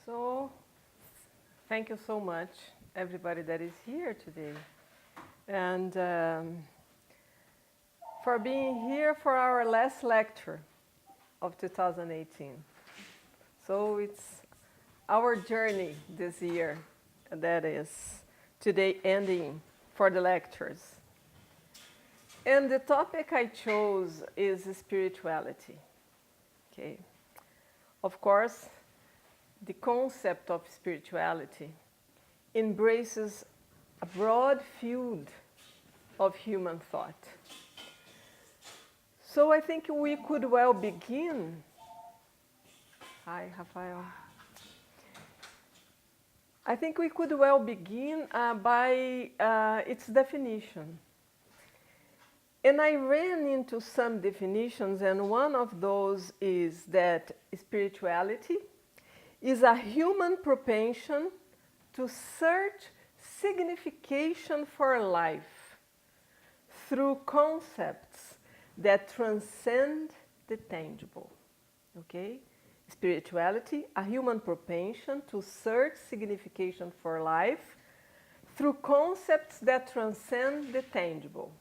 So, thank you so much, everybody that is here today, and for being here for our last lecture of 2018. So, it's our journey this year that is today ending for the lectures. And the topic I chose is spirituality. Okay. Of course, the concept of spirituality embraces a broad field of human thought. So I think we could well begin. Hi, Rafael. I think we could well begin by its definition. And I ran into some definitions, and one of those is that spirituality is a human propension to search signification for life through concepts that transcend the tangible. Okay? Spirituality, a human propension to search signification for life through concepts that transcend the tangible.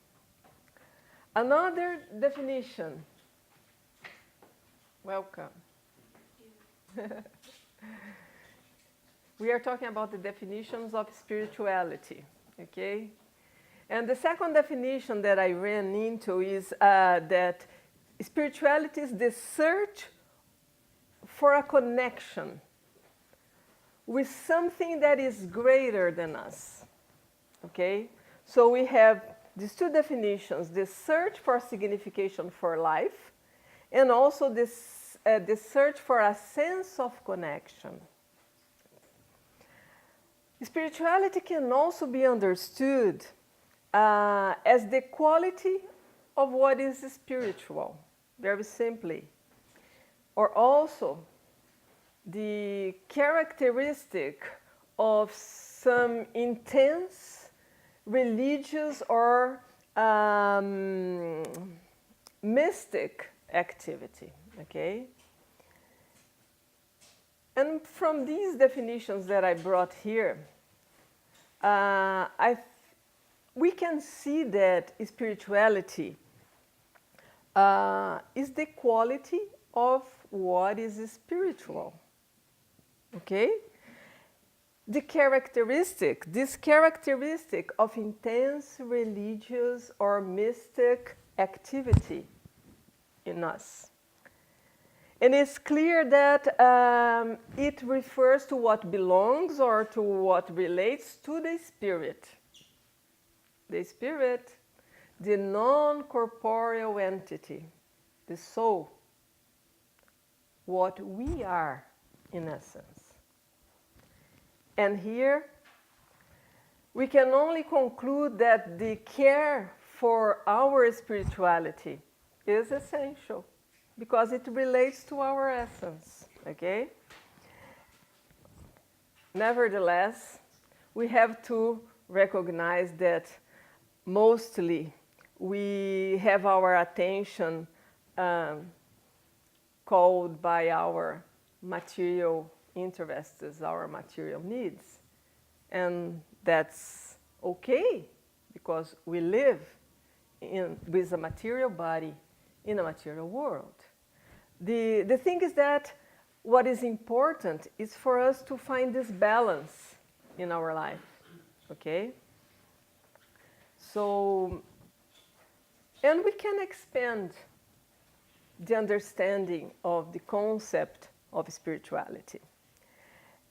Another definition. Welcome. We are talking about the definitions of spirituality, okay? And the second definition that I ran into is that spirituality is the search for a connection with something that is greater than us, okay? So we have these two definitions, the search for signification for life, and also this, the search for a sense of connection. Spirituality can also be understood as the quality of what is spiritual, very simply, or also the characteristic of some intense religious or mystic activity, okay? And from these definitions that I brought here, we can see that spirituality is the quality of what is spiritual, okay? This characteristic of intense religious or mystic activity in us. And it's clear that it refers to what belongs or to what relates to the spirit. The spirit, the non-corporeal entity, the soul, what we are in essence. And here, we can only conclude that the care for our spirituality is essential because it relates to our essence, okay? Nevertheless, we have to recognize that mostly we have our attention called by our material interests, our material needs. And that's okay, because we live with a material body in a material world. The thing is that what is important is for us to find this balance in our life, okay? So, and we can expand the understanding of the concept of spirituality.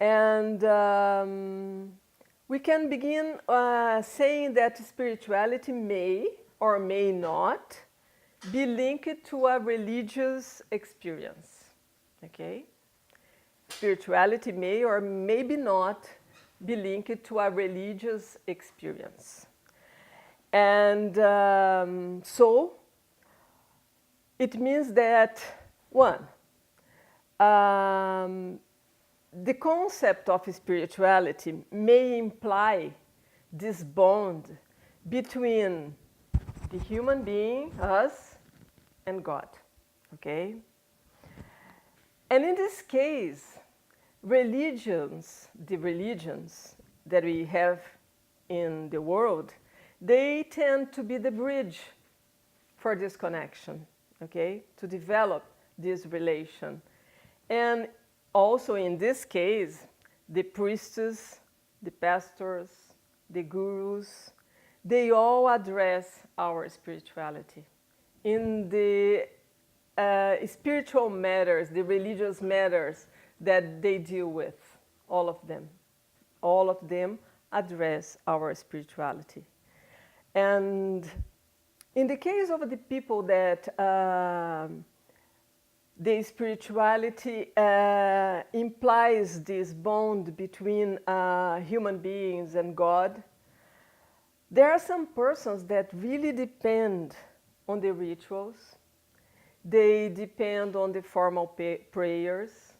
And we can begin saying that spirituality may or may not be linked to a religious experience, okay? Spirituality may or maybe not be linked to a religious experience. And so, it means that, one, the concept of spirituality may imply this bond between the human being, us, and God, okay? And in this case, the religions that we have in the world, they tend to be the bridge for this connection, okay, to develop this relation. And also in this case, the priestess, the pastors, the gurus, they all address our spirituality. In the spiritual matters, the religious matters that they deal with, all of them address our spirituality. And in the case of the people that the spirituality implies this bond between human beings and God, there are some persons that really depend on the rituals. They depend on the formal prayers,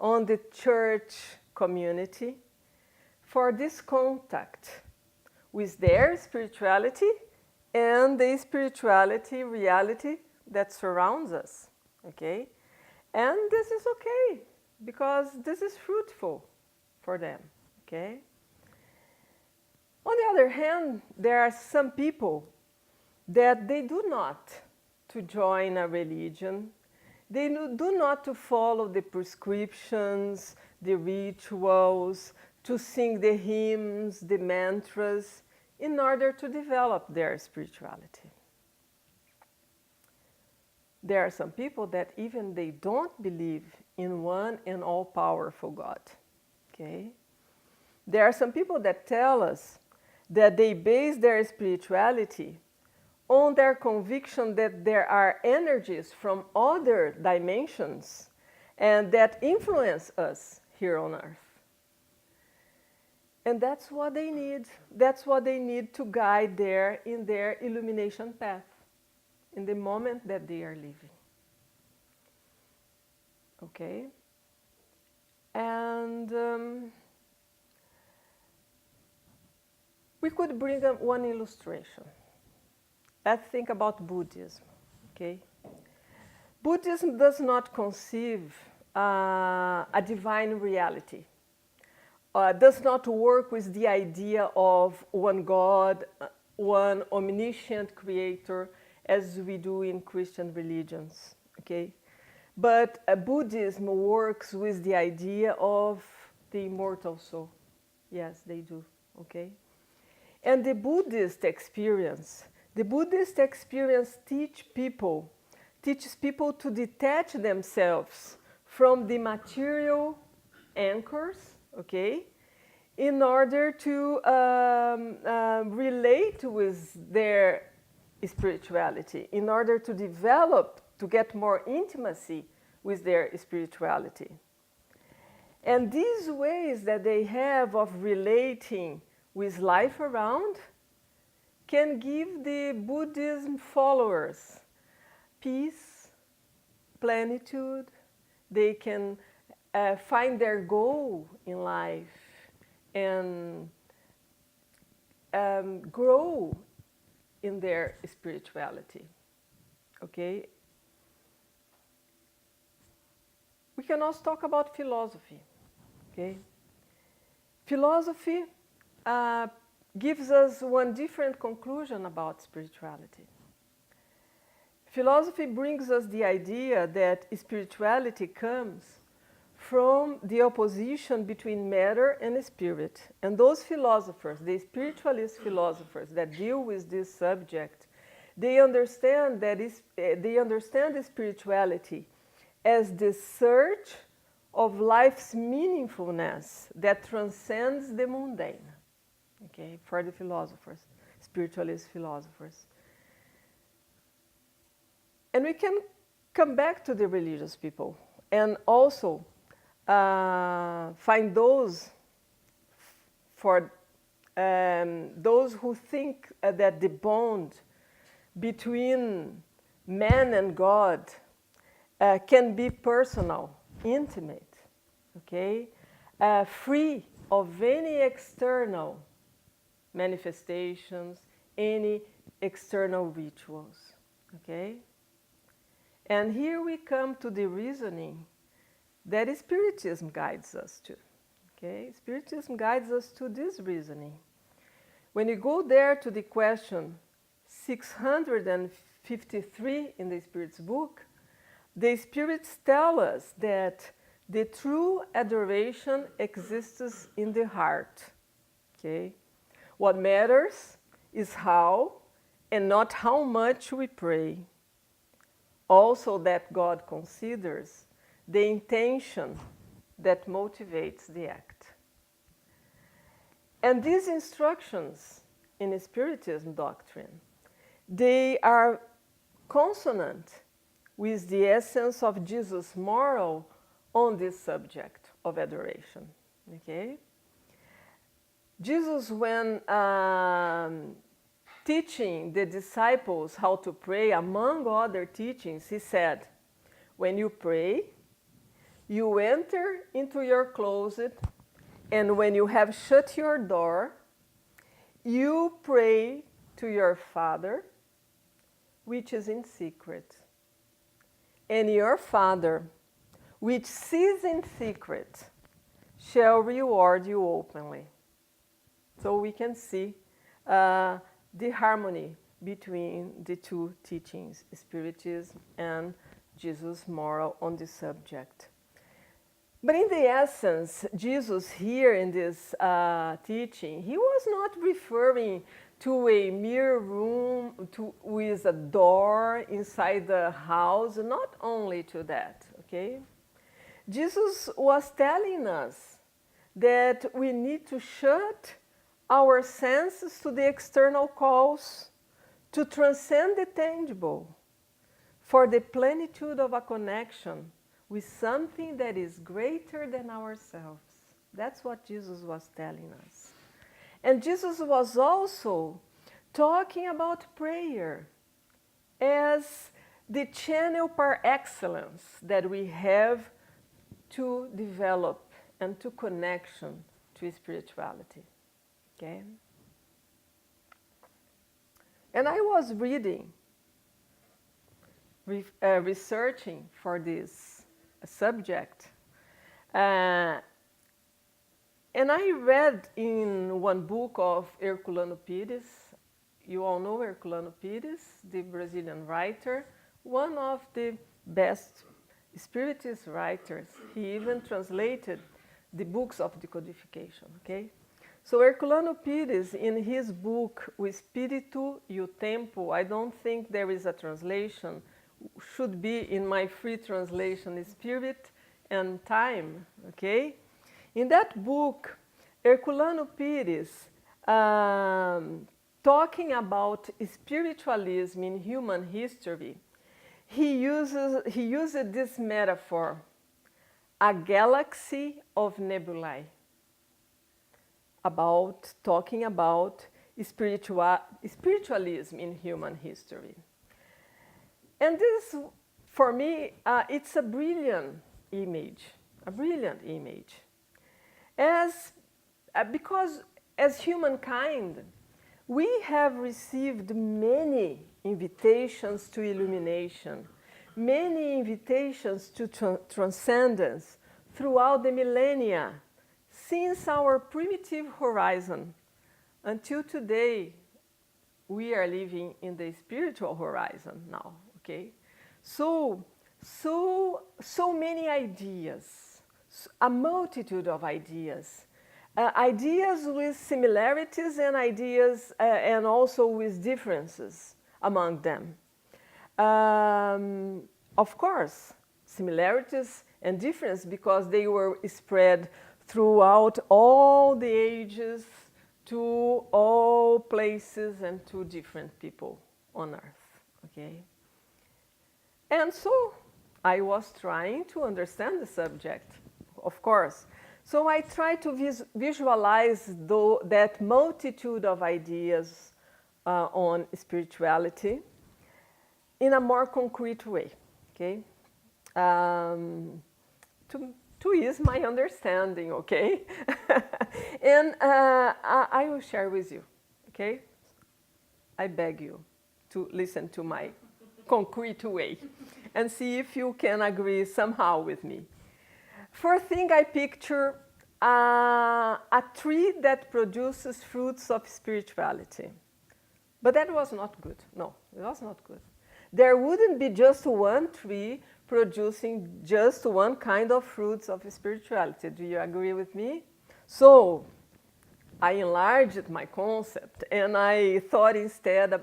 on the church community for this contact with their spirituality and the spirituality reality that surrounds us, okay? And this is okay, because this is fruitful for them, okay? On the other hand, there are some people that they do not to join a religion. They do not to follow the prescriptions, the rituals, to sing the hymns, the mantras, in order to develop their spirituality. There are some people that even they don't believe in one and all-powerful God, okay? There are some people that tell us that they base their spirituality on their conviction that there are energies from other dimensions and that influence us here on earth. And that's what they need. That's what they need to guide in their illumination path, in the moment that they are living. Okay? And we could bring up one illustration. Let's think about Buddhism, okay? Buddhism does not conceive a divine reality, does not work with the idea of one God, one omniscient creator, as we do in Christian religions, okay? But Buddhism works with the idea of the immortal soul. Yes, they do, okay? And the Buddhist experience teaches people to detach themselves from the material anchors, okay, in order to relate with their spirituality, in order to develop, to get more intimacy with their spirituality. And these ways that they have of relating with life around can give the Buddhism followers peace, plenitude. They can find their goal in life and grow in their spirituality. Okay? We can also talk about philosophy. Okay? Philosophy gives us one different conclusion about spirituality. Philosophy brings us the idea that spirituality comes from the opposition between matter and spirit. And those philosophers, the spiritualist philosophers that deal with this subject, they understand spirituality as the search of life's meaningfulness that transcends the mundane. Okay, for the philosophers, spiritualist philosophers. And we can come back to the religious people and also find those who think that the bond between man and God can be personal, intimate, okay, free of any external manifestations, any external rituals, okay? And here we come to the reasoning that Spiritism guides us to. Okay? Spiritism guides us to this reasoning. When you go there to the question 653 in the Spirit's book, the Spirits tell us that the true adoration exists in the heart. Okay? What matters is how and not how much we pray. Also, that God considers the intention that motivates the act. And these instructions in Spiritism doctrine, they are consonant with the essence of Jesus' moral on this subject of adoration. Okay? Jesus, when teaching the disciples how to pray, among other teachings, he said, when you pray, you enter into your closet, and when you have shut your door, you pray to your Father, which is in secret. And your Father, which sees in secret, shall reward you openly. So we can see the harmony between the two teachings, Spiritism and Jesus' moral on the subject. But in the essence, Jesus here in this teaching, he was not referring to a mere room with a door inside the house, not only to that, okay? Jesus was telling us that we need to shut our senses to the external calls, to transcend the tangible, for the plenitude of a connection with something that is greater than ourselves. That's what Jesus was telling us. And Jesus was also talking about prayer as the channel par excellence that we have to develop and to connection to spirituality. Okay? And I was researching for this subject, and I read in one book of Herculano Pires. You all know Herculano Pires, the Brazilian writer, one of the best Spiritist writers. He even translated the books of decodification, okay? So Herculano Pires, in his book, O Espírito e o Tempo, I don't think there is a translation, should be in my free translation, Spirit and Time, okay? In that book, Herculano Pires, talking about spiritualism in human history, he used this metaphor, a galaxy of nebulae, talking about spiritualism in human history. And this, for me, it's a brilliant image, because as humankind, we have received many invitations to illumination, many invitations to transcendence throughout the millennia, since our primitive horizon until today. We are living in the spiritual horizon now, okay? So many ideas, a multitude of ideas, ideas with similarities and ideas and also with differences among them. Of course, similarities and difference because they were spread throughout all the ages, to all places and to different people on earth, okay? And so I was trying to understand the subject, of course. So I tried to visualize that multitude of ideas on spirituality in a more concrete way, okay? To ease my understanding, okay? And I will share with you, okay? I beg you to listen to my concrete way and see if you can agree somehow with me. First thing I picture a tree that produces fruits of spirituality. But that was not good. No, it was not good. There wouldn't be just one tree producing just one kind of fruits of spirituality. Do you agree with me? So I enlarged my concept and I thought instead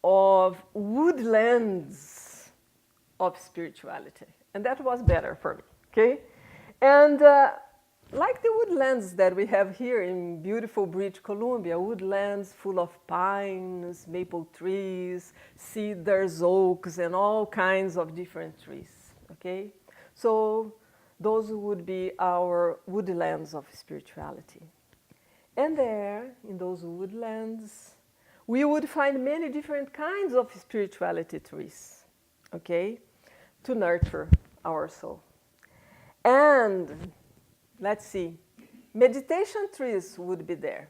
of woodlands of spirituality. And that was better for me, okay? And like the woodlands that we have here in beautiful British Columbia, woodlands full of pines, maple trees, cedars, oaks, and all kinds of different trees, okay? So those would be our woodlands of spirituality. And there, in those woodlands, we would find many different kinds of spirituality trees, okay, to nurture our soul. And let's see, meditation trees would be there.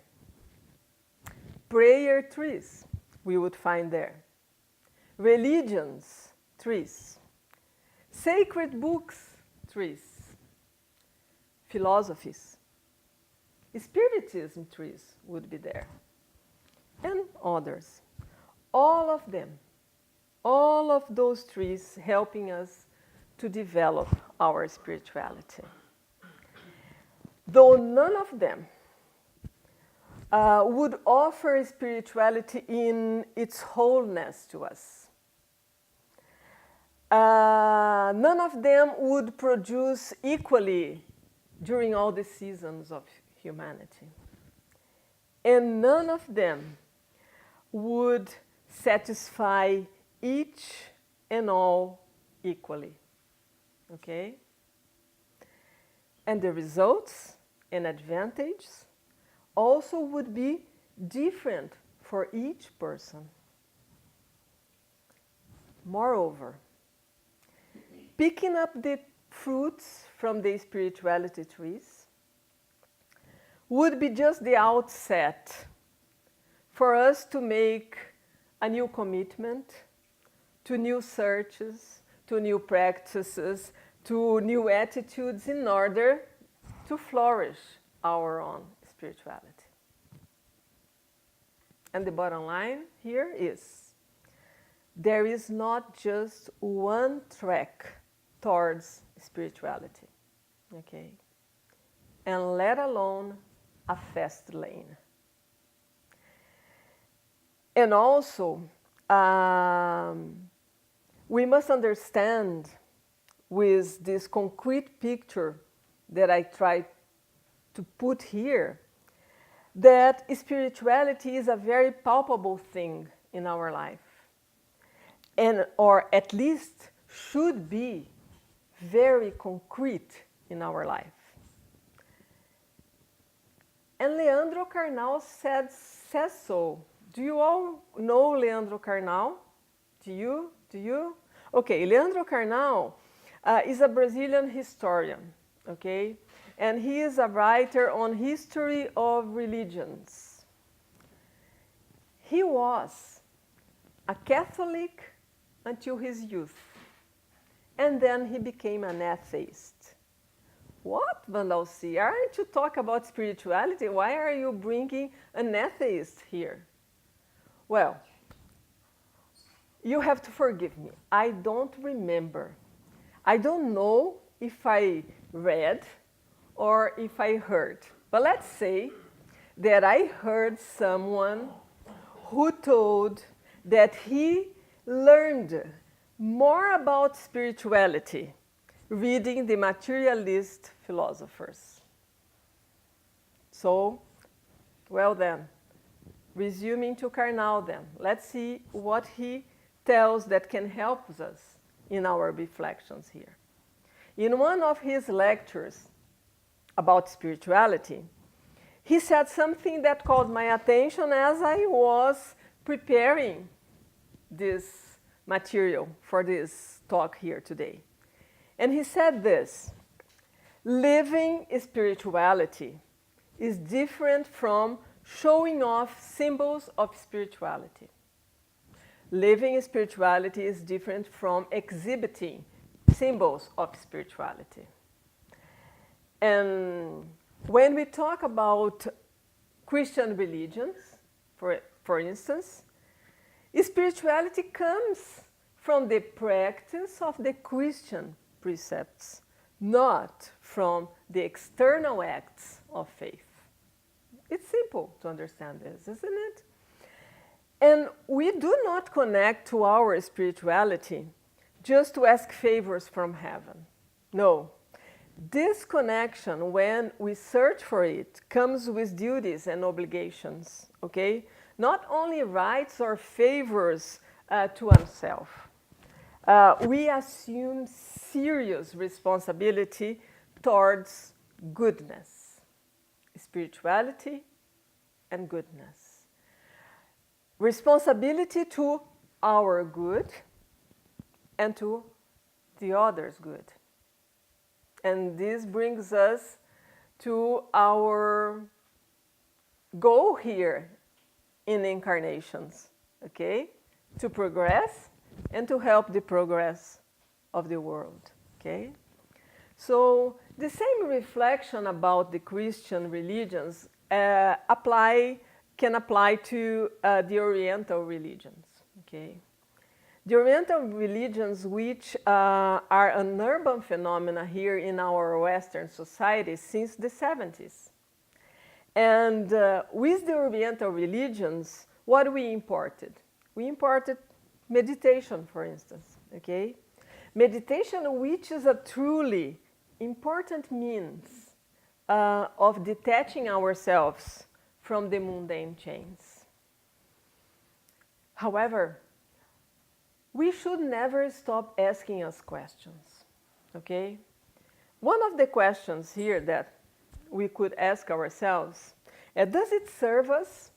Prayer trees we would find there. Religions trees. Sacred books trees. Philosophies. Spiritism trees would be there. And others. All of them. All of those trees helping us to develop our spirituality. Though none of them would offer spirituality in its wholeness to us. None of them would produce equally during all the seasons of humanity. And none of them would satisfy each and all equally. Okay? And the results and advantages also would be different for each person. Moreover, picking up the fruits from the spirituality trees would be just the outset for us to make a new commitment to new searches, to new practices, to new attitudes in order to flourish our own spirituality. And the bottom line here is, there is not just one track towards spirituality, okay? And let alone a fast lane. And also, we must understand with this concrete picture that I try to put here, that spirituality is a very palpable thing in our life, and or at least should be very concrete in our life. And Leandro Carnal says so. Do you all know Leandro Carnal? Do you? Okay, Leandro Carnal is a Brazilian historian, okay? And he is a writer on history of religions. He was a Catholic until his youth, and then he became an atheist. What, Vandalci? Aren't you talking about spirituality? Why are you bringing an atheist here? Well, you have to forgive me. I don't remember. I don't know if I read or if I heard. But let's say that I heard someone who told that he learned more about spirituality reading the materialist philosophers. So, well then, resuming to Carnal then, let's see what he tells that can help us in our reflections here. In one of his lectures about spirituality, he said something that caught my attention as I was preparing this material for this talk here today. And he said this: living spirituality is different from showing off symbols of spirituality. Living spirituality is different from exhibiting symbols of spirituality. And when we talk about Christian religions, for instance, spirituality comes from the practice of the Christian precepts, not from the external acts of faith. It's simple to understand this, isn't it? And we do not connect to our spirituality just to ask favors from heaven. No. This connection, when we search for it, comes with duties and obligations, okay? Not only rights or favors to oneself. We assume serious responsibility towards goodness, spirituality and goodness. Responsibility to our good and to the other's good. And this brings us to our goal here in incarnations, okay? To progress and to help the progress of the world, okay? So the same reflection about the Christian religions can apply to the Oriental religions, okay? The Oriental religions, which are an urban phenomena here in our Western society since the 70s. And with the Oriental religions, what we imported? We imported meditation, for instance, okay? Meditation, which is a truly important means of detaching ourselves from the mundane chains. However, we should never stop asking us questions, okay? One of the questions here that we could ask ourselves, does it serve us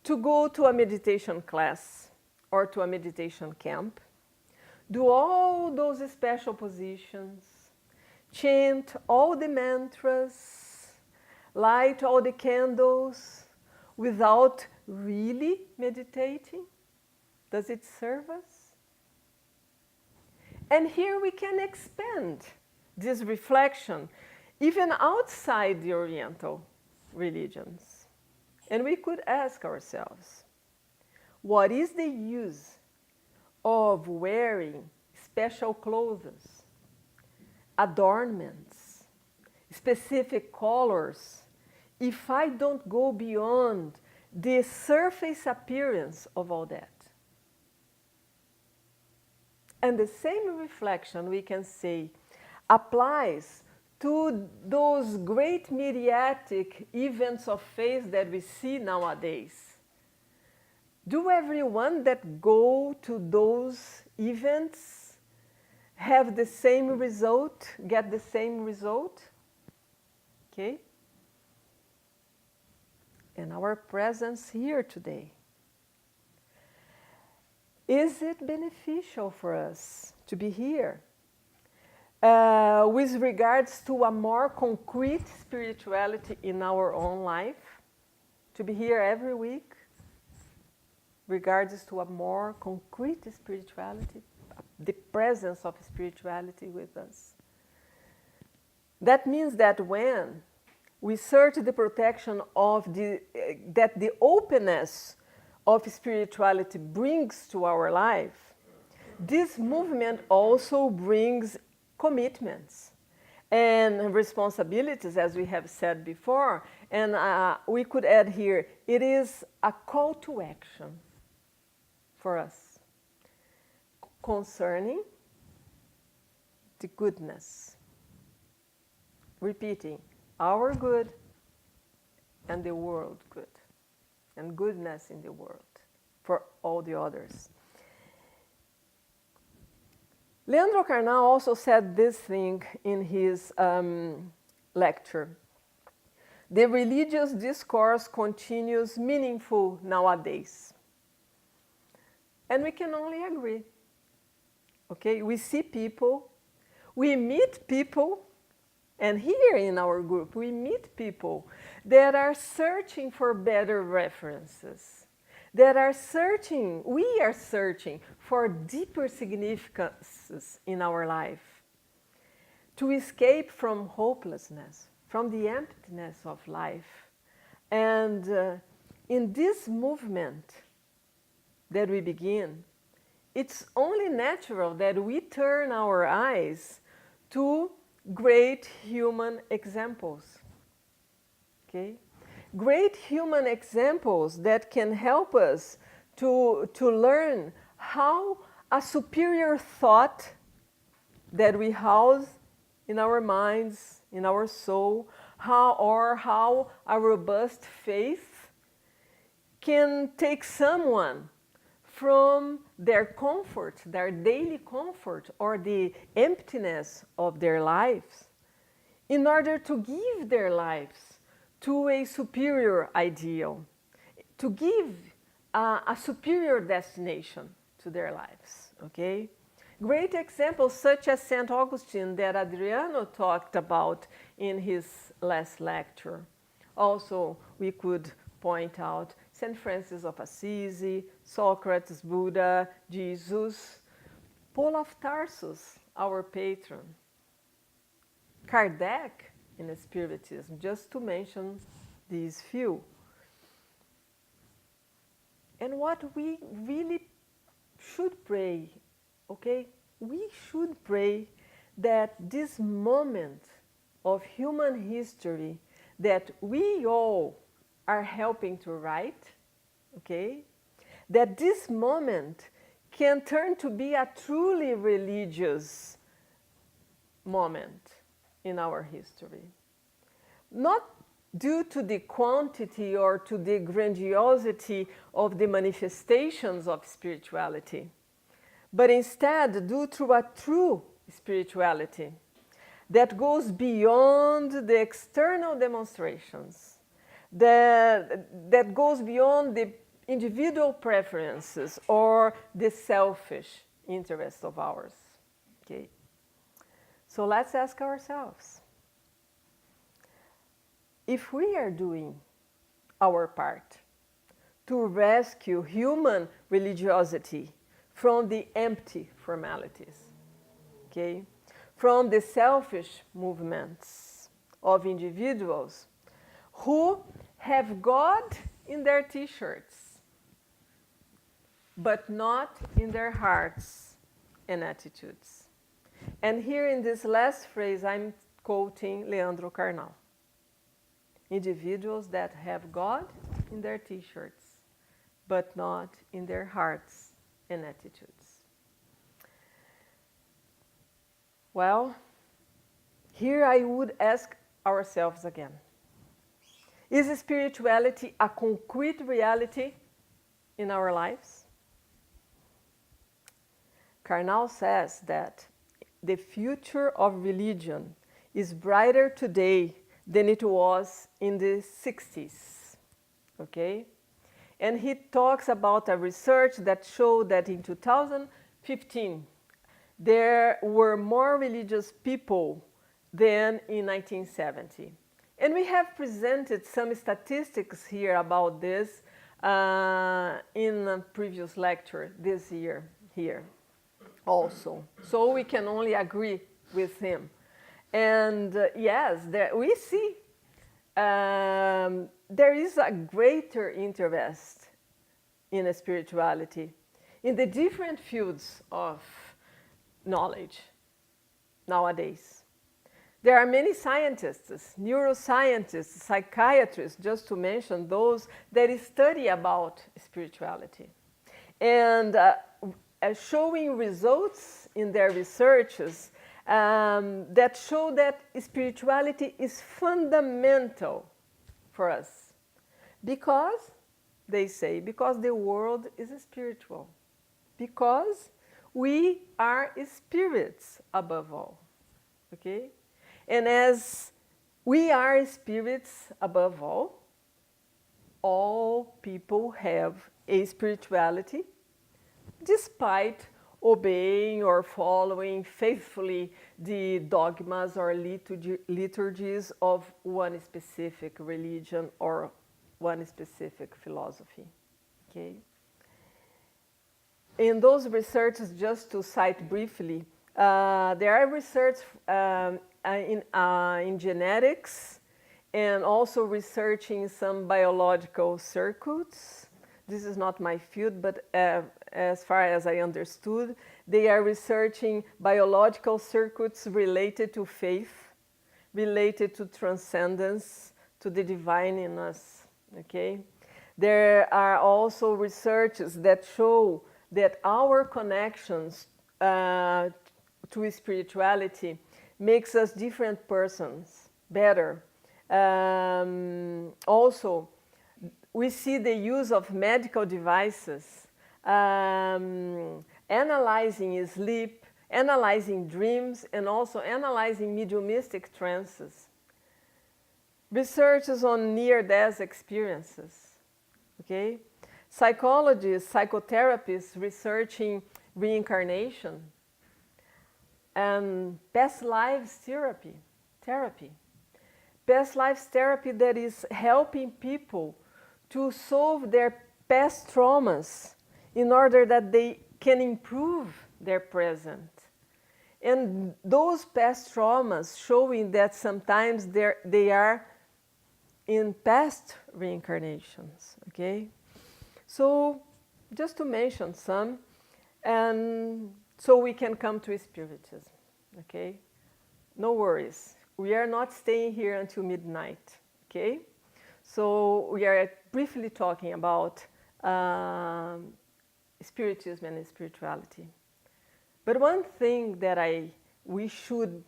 to go to a meditation class or to a meditation camp, do all those special positions, chant all the mantras, light all the candles without really meditating? Does it serve us? And here we can expand this reflection even outside the Oriental religions. And we could ask ourselves, what is the use of wearing special clothes, adornments, specific colors, if I don't go beyond the surface appearance of all that? And the same reflection, we can say, applies to those great mediatic events of faith that we see nowadays. Do everyone that go to those events have the same result, get the same result? Okay? And our presence here today. Is it beneficial for us to be here? With regards to a more concrete spirituality in our own life, to be here every week, regards to a more concrete spirituality, the presence of spirituality with us. That means that when we search the protection of that the openness of spirituality brings to our life, this movement also brings commitments and responsibilities, as we have said before, and we could add here, it is a call to action for us concerning the goodness. Repeating, our good and the world good, and goodness in the world for all the others. Leandro Carnal also said this thing in his lecture. The religious discourse continues meaningful nowadays. And we can only agree. Okay, we see people, we meet people, and here in our group we meet people that are searching for better references, that are searching, we are searching for deeper significances in our life, to escape from hopelessness, from the emptiness of life. And in this movement that we begin, it's only natural that we turn our eyes to great human examples. Okay? Great human examples that can help us to learn how a superior thought that we house in our minds, in our soul, how a robust faith can take someone from their comfort, their daily comfort, or the emptiness of their lives, in order to give their lives to a superior ideal, to give a superior destination to their lives, okay? Great examples such as St. Augustine that Adriano talked about in his last lecture. Also, we could point out St. Francis of Assisi, Socrates, Buddha, Jesus, Paul of Tarsus, our patron, Kardec in Spiritism, just to mention these few. And what we really should pray, okay? We should pray that this moment of human history that we all are helping to write, okay? That this moment can turn to be a truly religious moment in our history. Not due to the quantity or to the grandiosity of the manifestations of spirituality, but instead due to a true spirituality that goes beyond the external demonstrations, that goes beyond the individual preferences or the selfish interests of ours. Okay? So let's ask ourselves, if we are doing our part to rescue human religiosity from the empty formalities, okay, from the selfish movements of individuals who have God in their t-shirts, but not in their hearts and attitudes. And here in this last phrase, I'm quoting Leandro Carnal. Individuals that have God in their t-shirts, but not in their hearts and attitudes. Well, here I would ask ourselves again, is spirituality a concrete reality in our lives? Carnal says that the future of religion is brighter today than it was in the 60s, okay? And he talks about a research that showed that in 2015, there were more religious people than in 1970. And we have presented some statistics here about this in a previous lecture this year here also. So we can only agree with him. And yes, we see there is a greater interest in spirituality in the different fields of knowledge nowadays. There are many scientists, neuroscientists, psychiatrists, just to mention those that study about spirituality. And showing results in their researches that show that spirituality is fundamental for us. Because, they say, because the world is spiritual. Because we are spirits above all. Okay? And as we are spirits above all people have a spirituality despite obeying or following faithfully the dogmas or liturgies of one specific religion or one specific philosophy. Okay? In those researches, just to cite briefly, There are research in genetics and also researching some biological circuits. This is not my field, but as far as I understood, they are researching biological circuits related to faith, related to transcendence, to the divine in us, okay? There are also researches that show that our connections to spirituality makes us different persons, better. Also, we see the use of medical devices, analyzing sleep, analyzing dreams, and also analyzing mediumistic trances. Researches on near-death experiences, okay? Psychologists, psychotherapists researching reincarnation, and past lives therapy. Past lives therapy that is helping people to solve their past traumas in order that they can improve their present. And those past traumas showing that sometimes they are in past reincarnations, okay? So just to mention some, and so we can come to Spiritism, okay? No worries, we are not staying here until midnight, okay? So we are briefly talking about Spiritism and spirituality. But one thing that we should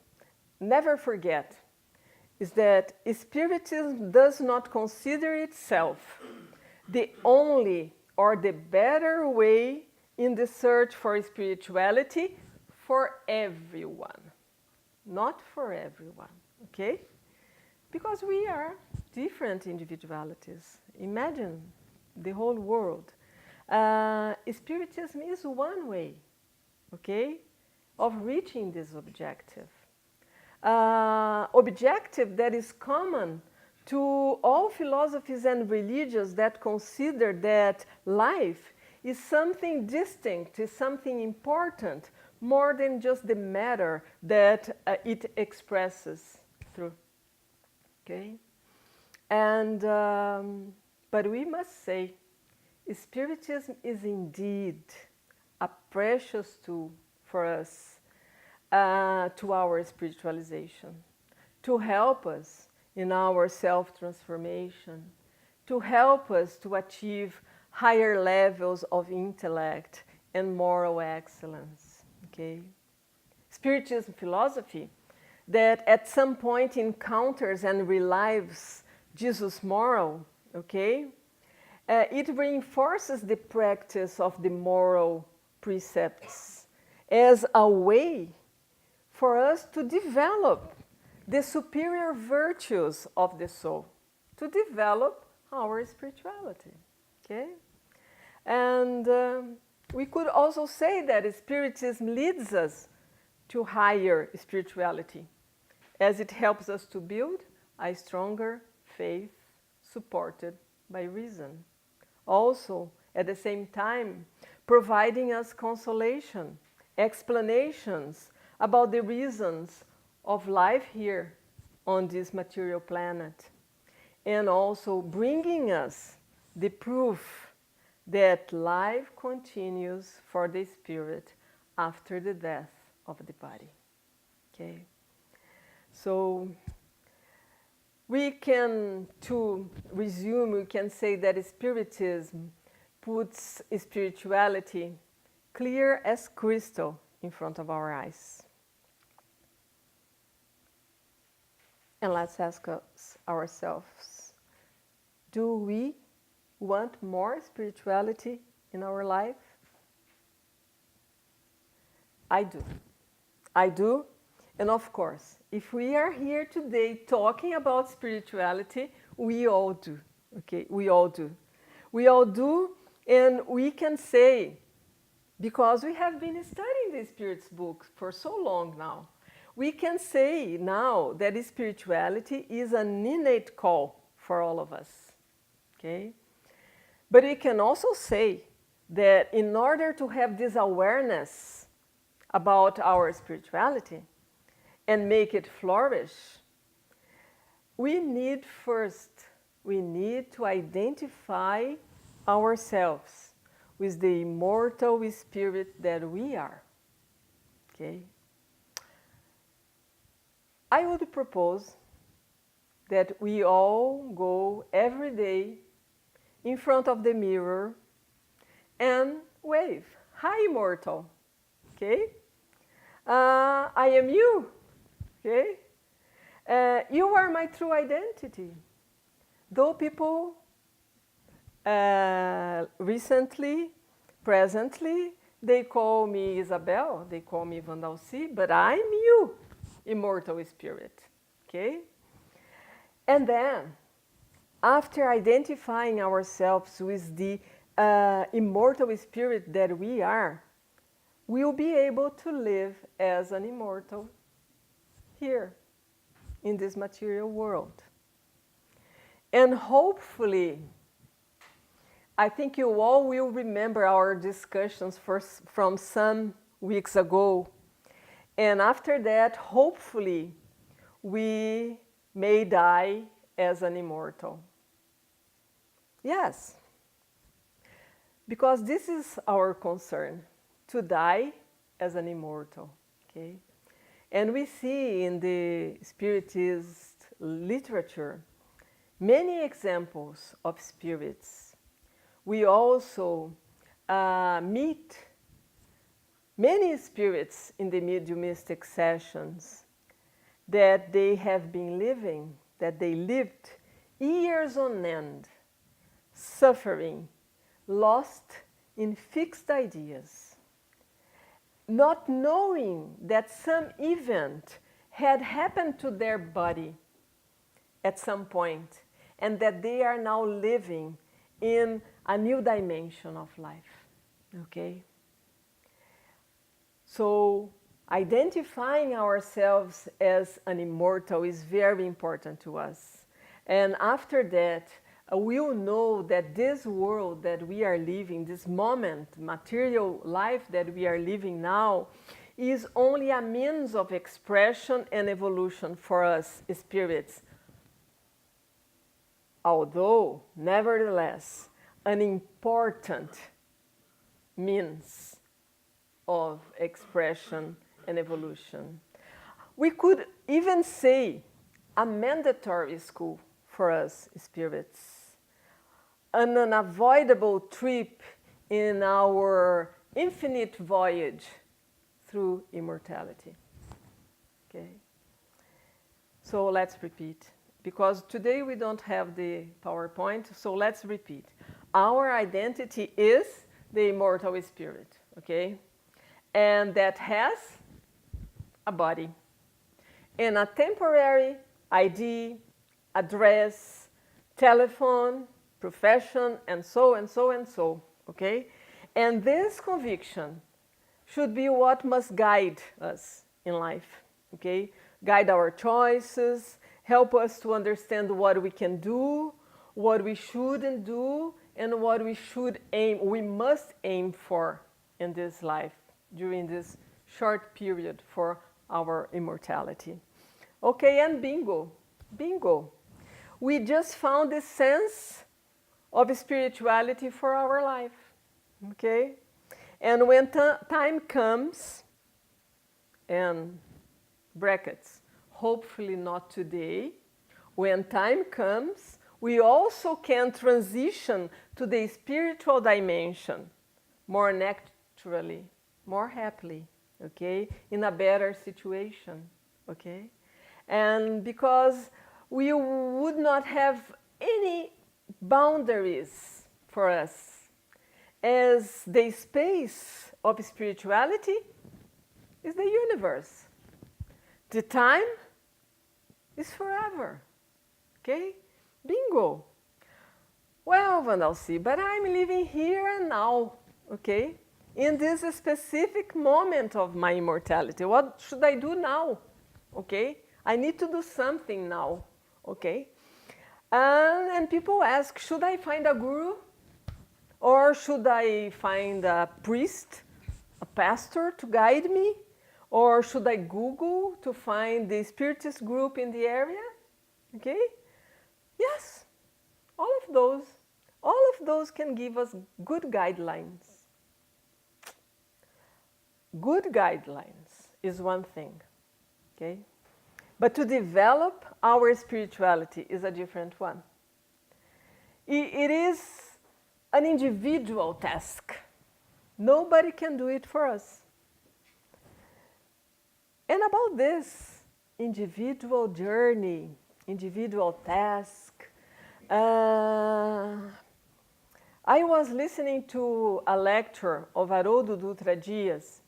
never forget is that Spiritism does not consider itself the only or the better way in the search for spirituality for everyone. Not for everyone, okay? Because we are different individualities. Imagine the whole world. Spiritism is one way, okay, of reaching this objective. Objective that is common to all philosophies and religions that consider that life is something distinct, is something important, more than just the matter that it expresses through. Okay? And, but we must say, Spiritism is indeed a precious tool for us to our spiritualization, to help us in our self-transformation, to help us to achieve higher levels of intellect and moral excellence, okay? Spiritism philosophy that at some point encounters and relives Jesus' moral, okay? It reinforces the practice of the moral precepts as a way for us to develop the superior virtues of the soul, to develop our spirituality, okay? And we could also say that Spiritism leads us to higher spirituality, as it helps us to build a stronger faith supported by reason. Also, at the same time, providing us consolation, explanations about the reasons of life here on this material planet, and also bringing us the proof that life continues for the spirit after the death of the body. Okay? So we can, to resume, we can say that Spiritism puts spirituality clear as crystal in front of our eyes. And let's ask ourselves, do we want more spirituality in our life? I do. I do. And of course, if we are here today talking about spirituality, we all do. Okay, we all do. We all do, and we can say, because we have been studying the Spirit's books for so long now, we can say now that spirituality is an innate call for all of us. Okay? But we can also say that in order to have this awareness about our spirituality and make it flourish, we need to identify ourselves with the immortal spirit that we are. Okay? I would propose that we all go every day in front of the mirror and wave, "Hi, immortal." Okay? I am you. Okay? You are my true identity. Though people presently, they call me Isabel, they call me Vandalci, but I'm you, immortal spirit. Okay? And then, after identifying ourselves with the immortal spirit that we are, we'll be able to live as an immortal here in this material world. And hopefully, I think you all will remember our discussions from some weeks ago. And after that, hopefully, we may die as an immortal. Yes, because this is our concern, to die as an immortal. Okay? And we see in the Spiritist literature many examples of spirits. We also meet many spirits in the mediumistic sessions that they have been living, that they lived years on end, suffering, lost in fixed ideas, not knowing that some event had happened to their body at some point, and that they are now living in a new dimension of life. Okay? So, identifying ourselves as an immortal is very important to us. And after that, we'll know that this world that we are living, this moment, material life that we are living now, is only a means of expression and evolution for us spirits. Although, nevertheless, an important means of expression and evolution. We could even say a mandatory school for us spirits, an unavoidable trip in our infinite voyage through immortality. Okay? So let's repeat, because today we don't have the PowerPoint, so let's repeat. Our identity is the immortal spirit, okay? And that has a body and a temporary ID, address, telephone, profession, and so and so and so, okay? And this conviction should be what must guide us in life, okay? Guide our choices, help us to understand what we can do, what we shouldn't do, and what we must aim for in this life during this short period for our immortality. Okay, and bingo. We just found the sense of spirituality for our life. Okay? And when time comes, and brackets, hopefully not today, when time comes, we also can transition to the spiritual dimension more naturally, more happily, okay, in a better situation, okay? And because we would not have any boundaries for us, as the space of spirituality is the universe. The time is forever, okay? Bingo. Well, Vandalci, but I'm living here and now, okay? In this specific moment of my immortality. What should I do now? Okay? I need to do something now, okay? And people ask, should I find a guru? Or should I find a priest, a pastor to guide me? Or should I Google to find the spiritist group in the area? Okay? Yes, all of those can give us good guidelines. Good guidelines is one thing, okay? But to develop our spirituality is a different one. It is an individual task. Nobody can do it for us. And about this individual journey, individual task, I was listening to a lecture of Haroldo Dutra Dias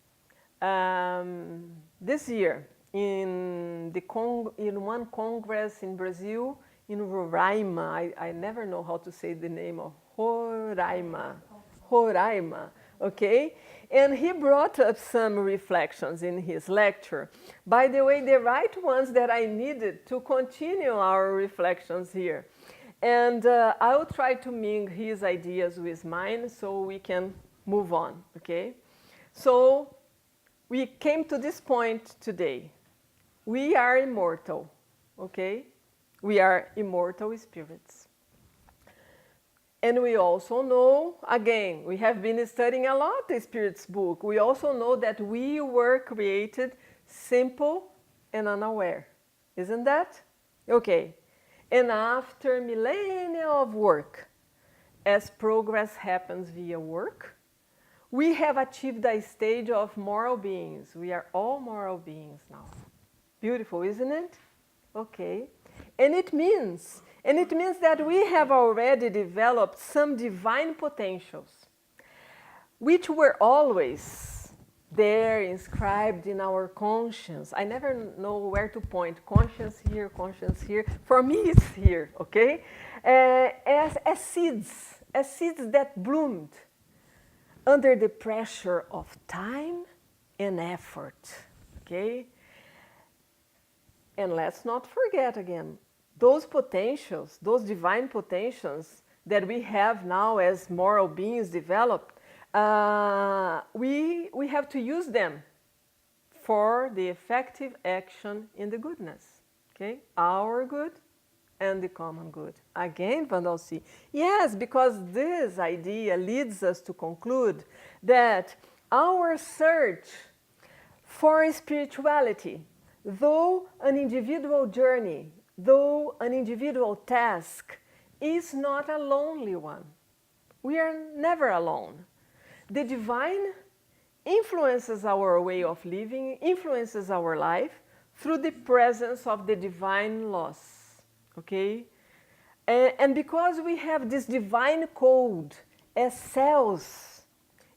this year in one congress in Brazil, in Roraima. I never know how to say the name of Roraima, okay? And he brought up some reflections in his lecture. By the way, the right ones that I needed to continue our reflections here. And I'll try to mingle his ideas with mine so we can move on, okay? So we came to this point today. We are immortal, okay? We are immortal spirits. And we also know, again, we have been studying a lot the Spirit's book. We also know that we were created simple and unaware. Isn't that? Okay. And after millennia of work, as progress happens via work, we have achieved a stage of moral beings. We are all moral beings now. Beautiful, isn't it? Okay. And it means that we have already developed some divine potentials, which were always there inscribed in our conscience. I never know where to point, conscience here. For me, it's here, okay? As seeds that bloomed under the pressure of time and effort, okay? And let's not forget again, those potentials, those divine potentials that we have now as moral beings developed, we have to use them for the effective action in the goodness, okay? Our good and the common good. Again, Vandalsi, yes, because this idea leads us to conclude that our search for spirituality, though an individual journey, though an individual task, is not a lonely one. We are never alone. The divine influences our way of living, influences our life through the presence of the divine laws, okay? And because we have this divine code as cells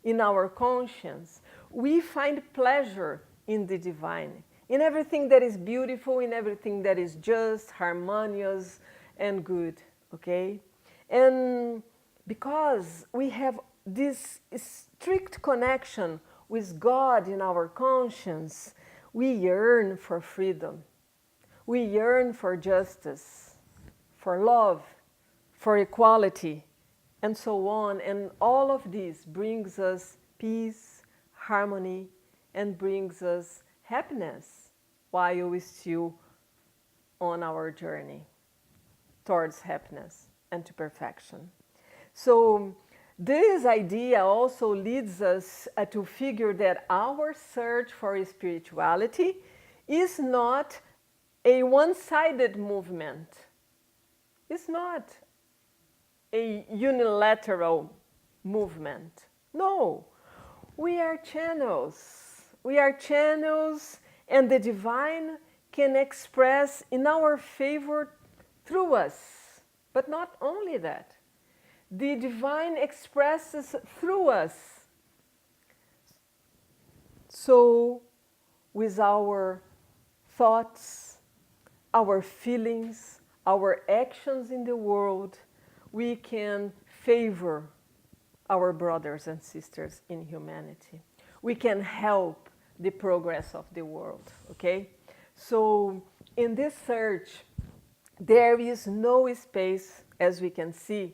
in our conscience, we find pleasure in the divine, in everything that is beautiful, in everything that is just, harmonious, and good, okay? And because we have this strict connection with God in our conscience, we yearn for freedom. We yearn for justice, for love, for equality, and so on. And all of this brings us peace, harmony, and brings us happiness while we're still on our journey towards happiness and to perfection. So this idea also leads us to figure that our search for spirituality is not a one-sided movement. It's not a unilateral movement. No, we are channels. We are channels, and the divine can express in our favor through us. But not only that. The divine expresses through us. So, with our thoughts, our feelings, our actions in the world, we can favor our brothers and sisters in humanity. We can help the progress of the world, okay? So, in this search, there is no space, as we can see,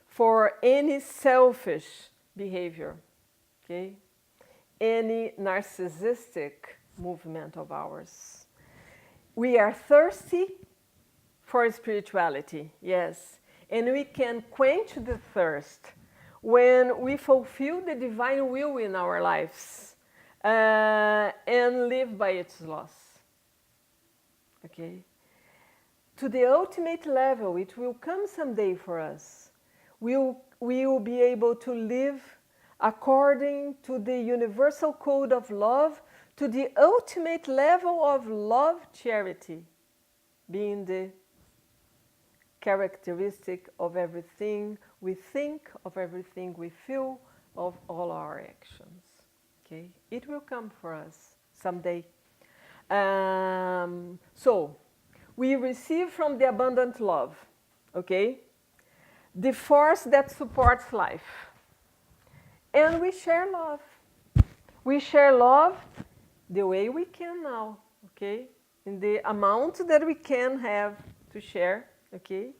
for any selfish behavior, okay? Any narcissistic movement of ours. We are thirsty for spirituality, yes, and we can quench the thirst when we fulfill the divine will in our lives and live by its laws. Okay? To the ultimate level, it will come someday for us. We will be able to live according to the universal code of love, to the ultimate level of love charity, being the characteristic of everything we think, of everything we feel, of all our actions. Okay? It will come for us someday. So, we receive from the abundant love, okay, the force that supports life. And we share love. We share love the way we can now, okay, in the amount that we can have to share, okay.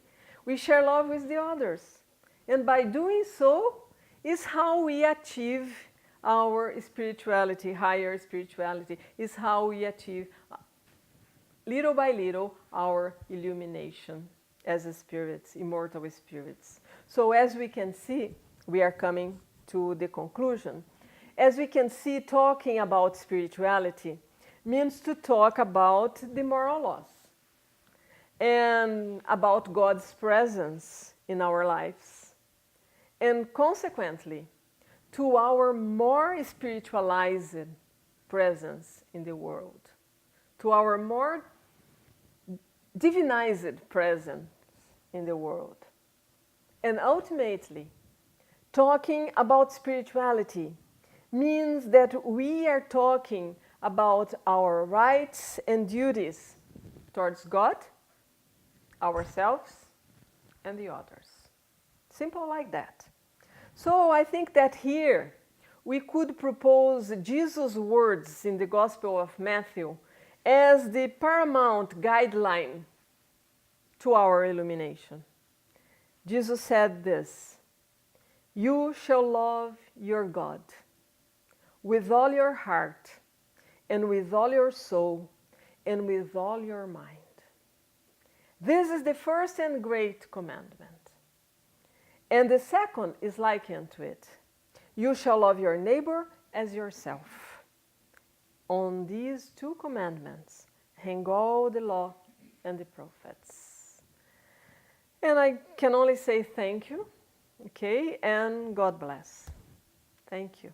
We share love with the others. And by doing so is how we achieve our spirituality, higher spirituality, is how we achieve little by little our illumination as spirits, immortal spirits. So as we can see, we are coming to the conclusion. As we can see, talking about spirituality means to talk about the moral laws and about God's presence in our lives. And consequently, to our more spiritualized presence in the world, to our more divinized presence in the world. And ultimately, talking about spirituality means that we are talking about our rights and duties towards God, ourselves, and the others. Simple like that. So I think that here we could propose Jesus' words in the Gospel of Matthew as the paramount guideline to our illumination. Jesus said this: "You shall love your God with all your heart and with all your soul and with all your mind. This is the first and great commandment. And the second is like unto it. You shall love your neighbor as yourself. On these two commandments hang all the law and the prophets." And I can only say thank you, okay, and God bless. Thank you.